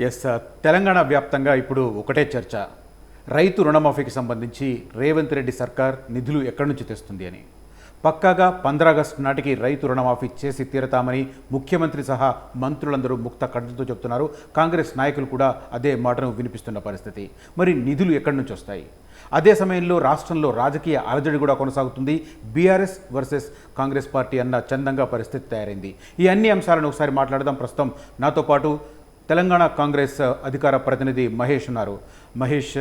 Yes Telangana వ్యాప్తంగా ఇప్పుడు ఒకటే చర్చ. రైతు రుణమాఫీకి సంబంధించి రేవంత్ రెడ్డి సర్కార్ నిధులు ఎక్కడి నుంచి తెస్తుంది అని. పక్కాగా 15 ఆగస్టు నాటికి రైతు రుణమాఫీ చేసి తీరతామని ముఖ్యమంత్రి సహా మంత్రులందరూ ముక్త కంఠంతో చెబుతున్నారు. కాంగ్రెస్ నాయకులు కూడా అదే మాటను వినిపిస్తున్న పరిస్థితి. మరి నిధులు ఎక్కడి నుంచి వస్తాయి? అదే సమయంలో రాష్ట్రంలో రాజకీయ అలజడి కూడా కొనసాగుతుంది. బీఆర్ఎస్ వర్సెస్ కాంగ్రెస్ పార్టీ అన్న చందంగా పరిస్థితి తయారైంది. ఈ అన్ని అంశాలను ఒకసారి మాట్లాడదాం. ప్రస్తుతం నాతో పాటు తెలంగాణ కాంగ్రెస్ అధికార ప్రతినిధి మహేష్ ఉన్నారు. మహేష్,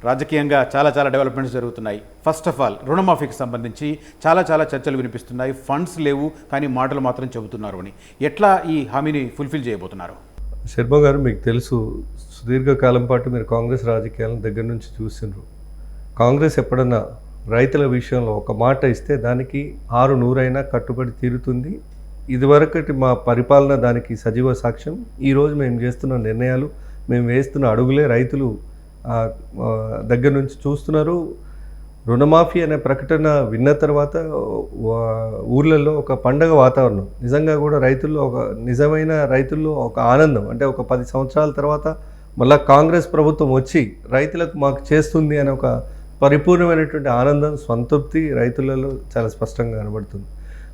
రాజకీయంగా చాలా డెవలప్మెంట్స్ జరుగుతున్నాయి. ఫస్ట్ ఆఫ్ ఆల్ రుణమాఫీకి సంబంధించి చాలా చర్చలు వినిపిస్తున్నాయి. ఫండ్స్ లేవు కానీ మాటలు మాత్రం చెబుతున్నారు అని. ఎట్లా ఈ హామీని ఫుల్ఫిల్ చేయబోతున్నారు? శర్మ గారు, మీకు తెలుసు, సుదీర్ఘకాలం పాటు మీరు కాంగ్రెస్ రాజకీయాలను దగ్గర నుంచి చూసిండ్రు. కాంగ్రెస్ ఎప్పుడన్నా రైతుల విషయంలో ఒక మాట ఇస్తే దానికి 600 కట్టుబడి తీరుతుంది. ఇదివరకటి మా పరిపాలన దానికి సజీవ సాక్ష్యం. ఈరోజు మేము చేస్తున్న నిర్ణయాలు, మేము వేస్తున్న అడుగులే రైతులు దగ్గర నుంచి చూస్తున్నారు. రుణమాఫీ అనే ప్రకటన విన్న తర్వాత ఊర్లలో ఒక పండగ వాతావరణం. నిజంగా కూడా రైతుల్లో రైతుల్లో ఒక ఆనందం. అంటే ఒక 10 సంవత్సరాల తర్వాత మళ్ళీ కాంగ్రెస్ ప్రభుత్వం వచ్చి రైతులకు మాకు చేస్తుంది అనే ఒక పరిపూర్ణమైనటువంటి ఆనందం, సంతృప్తి రైతులలో చాలా స్పష్టంగా కనబడుతుంది.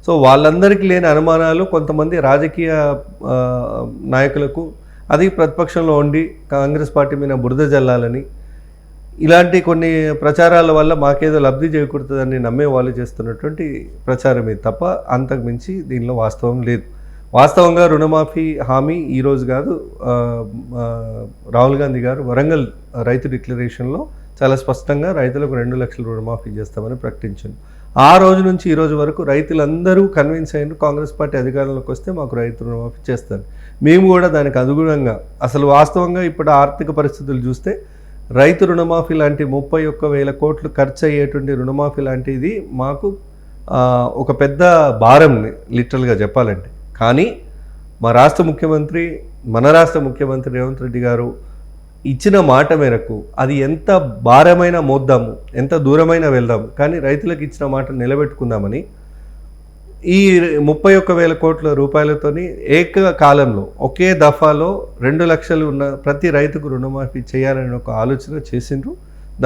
సో వాళ్ళందరికీ లేని అనుమానాలు కొంతమంది రాజకీయ నాయకులకు, అది ప్రతిపక్షంలో ఉండి కాంగ్రెస్ పార్టీ మీద బురద జల్లాలని, ఇలాంటి కొన్ని ప్రచారాల వల్ల మాకేదో లబ్ధి చేకూరుతుందని నమ్మే వాళ్ళు చేస్తున్నటువంటి ప్రచారం ఇది తప్ప అంతకు మించి దీనిలో వాస్తవం లేదు. వాస్తవంగా రుణమాఫీ హామీ ఈరోజు కాదు, రాహుల్ గాంధీ గారు వరంగల్ రైతు డిక్లరేషన్లో చాలా స్పష్టంగా రైతులకు 2 లక్షల రుణమాఫీ చేస్తామని ప్రకటించారు. ఆ రోజు నుంచి ఈ రోజు వరకు రైతులందరూ కన్విన్స్ అయినారు, కాంగ్రెస్ పార్టీ అధికారంలోకి వస్తే మాకు రైతు రుణమాఫీ చేస్తారు. మేము కూడా దానికి అనుగుణంగా, అసలు వాస్తవంగా ఇప్పుడు ఆర్థిక పరిస్థితులు చూస్తే రైతు రుణమాఫీ లాంటి 31,000 కోట్లు ఖర్చు అయ్యేటువంటి రుణమాఫీ లాంటిది మాకు ఒక పెద్ద భారం, లిటరల్గా చెప్పాలంటే. కానీ మన రాష్ట్ర ముఖ్యమంత్రి రేవంత్ రెడ్డి గారు ఇచ్చిన మాట మేరకు అది ఎంత భారమైన మోద్దాము, ఎంత దూరమైనా వెళ్దాము, కానీ రైతులకు ఇచ్చిన మాట నిలబెట్టుకుందామని ఈ 31,000 కోట్ల రూపాయలతోని ఏకకాలంలో ఒకే దఫాలో 2 లక్షలు ఉన్న ప్రతి రైతుకు రుణమాఫీ చేయాలని ఒక ఆలోచన చేసిండ్రు.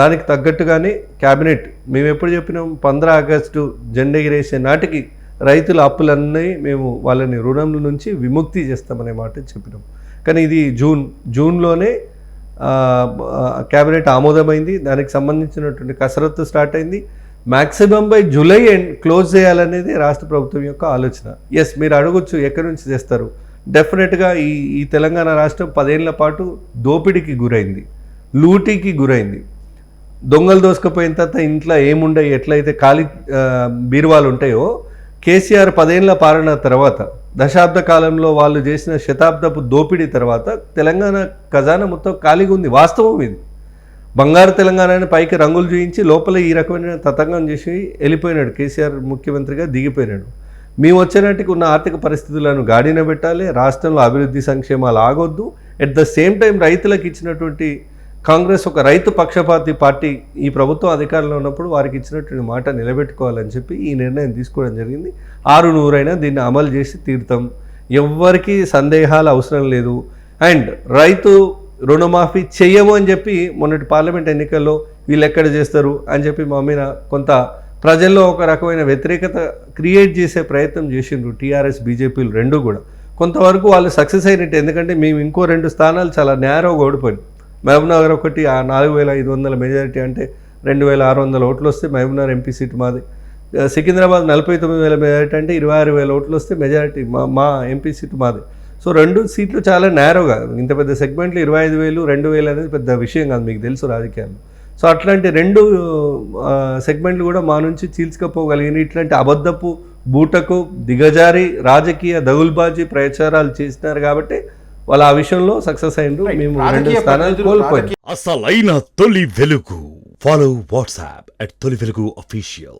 దానికి తగ్గట్టుగానే క్యాబినెట్, మేము ఎప్పుడు చెప్పినాం, 15 ఆగస్టు జెండా ఎగిరేసే నాటికి రైతుల అప్పులన్నీ మేము వాళ్ళని రుణం నుంచి విముక్తి చేస్తామనే మాట చెప్పినాం. కానీ ఇది జూన్లోనే క్యాబినెట్ ఆమోదమైంది. దానికి సంబంధించినటువంటి కసరత్తు స్టార్ట్ అయింది. మ్యాక్సిమం బై జూలై క్లోజ్ చేయాలనేది రాష్ట్ర ప్రభుత్వం యొక్క ఆలోచన. ఎస్, మీరు అడగొచ్చు ఎక్కడి నుంచి చేస్తారు. డెఫినెట్గా ఈ తెలంగాణ రాష్ట్రం 10 ఏళ్ల పాటు దోపిడీకి గురైంది, లూటీకి గురైంది. దొంగలు దోసుకుపోయిన తర్వాత ఇంట్లో ఏముండయి, ఎట్లయితే ఖాళీ బీరువాలు ఉంటాయో, కేసీఆర్ 10 ఏళ్ల పాలన తర్వాత, దశాబ్ద కాలంలో వాళ్ళు చేసిన శతాబ్దపు దోపిడీ తర్వాత తెలంగాణ ఖజానా మొత్తం ఖాళీగా ఉంది. వాస్తవం ఇది. బంగారు తెలంగాణని పైకి రంగులు చూయించి లోపల ఈ రకమైన తతంగం చేసి వెళ్ళిపోయినాడు. కేసీఆర్ ముఖ్యమంత్రిగా దిగిపోయినాడు. మేము వచ్చేనాటికి ఉన్న ఆర్థిక పరిస్థితులను గాడిన పెట్టాలి, రాష్ట్రంలో అభివృద్ధి సంక్షేమాలు ఆగొద్దు. ఎట్ ద సేమ్ టైం రైతులకు ఇచ్చినటువంటి కాంగ్రెస్ ఒక రైతు పక్షపాతి పార్టీ, ఈ ప్రభుత్వం అధికారంలో ఉన్నప్పుడు వారికి ఇచ్చినటువంటి మాట నిలబెట్టుకోవాలని చెప్పి ఈ నిర్ణయం తీసుకోవడం జరిగింది. 600 దీన్ని అమలు చేసి తీరుతాం, ఎవ్వరికీ సందేహాలు అవసరం లేదు. అండ్ రైతు రుణమాఫీ చెయ్యము అని చెప్పి మొన్నటి పార్లమెంట్ ఎన్నికల్లో వీళ్ళు ఎక్కడ చేస్తారు అని చెప్పి మా మీద కొంత ప్రజల్లో ఒక రకమైన వ్యతిరేకత క్రియేట్ చేసే ప్రయత్నం చేసిండ్రు టీఆర్ఎస్ బీజేపీలు రెండు కూడా. కొంతవరకు వాళ్ళు సక్సెస్ అయినట్టు, ఎందుకంటే మేము ఇంకో 2 స్థానాలు చాలా నేరోగా ఓడిపోయింది. మహబూబ్నగర్ ఒకటి 4,500 మెజారిటీ, అంటే 2,600 ఓట్లు వస్తే మహబూబ్నగర్ ఎంపీ సీటు మాది. సికింద్రాబాద్ 49,000 మెజారిటీ, అంటే 26,000 ఓట్లు వస్తే మెజారిటీ మా ఎంపీ సీటు మాది. సో 2 సీట్లు చాలా నేరోగా, ఇంత పెద్ద సెగ్మెంట్లు 25,000, 2,000 అనేది పెద్ద విషయం కాదు, మీకు తెలుసు రాజకీయాలు. సో అట్లాంటి 2 సెగ్మెంట్లు కూడా మా నుంచి చీల్చుకపోగలిగిన ఇట్లాంటి అబద్ధపు బూటకు దిగజారి రాజకీయ దగుల్బాజీ ప్రచారాలు చేసినారు కాబట్టి వాళ్ళు ఆ విషయంలో సక్సెస్ అయ్యిండ్రు. మేము 2 స్థానాలు కోల్పోయాం. అసలైన తొలి వెలుగు. ఫాలో వాట్సాప్ @తొలి వెలుగు official.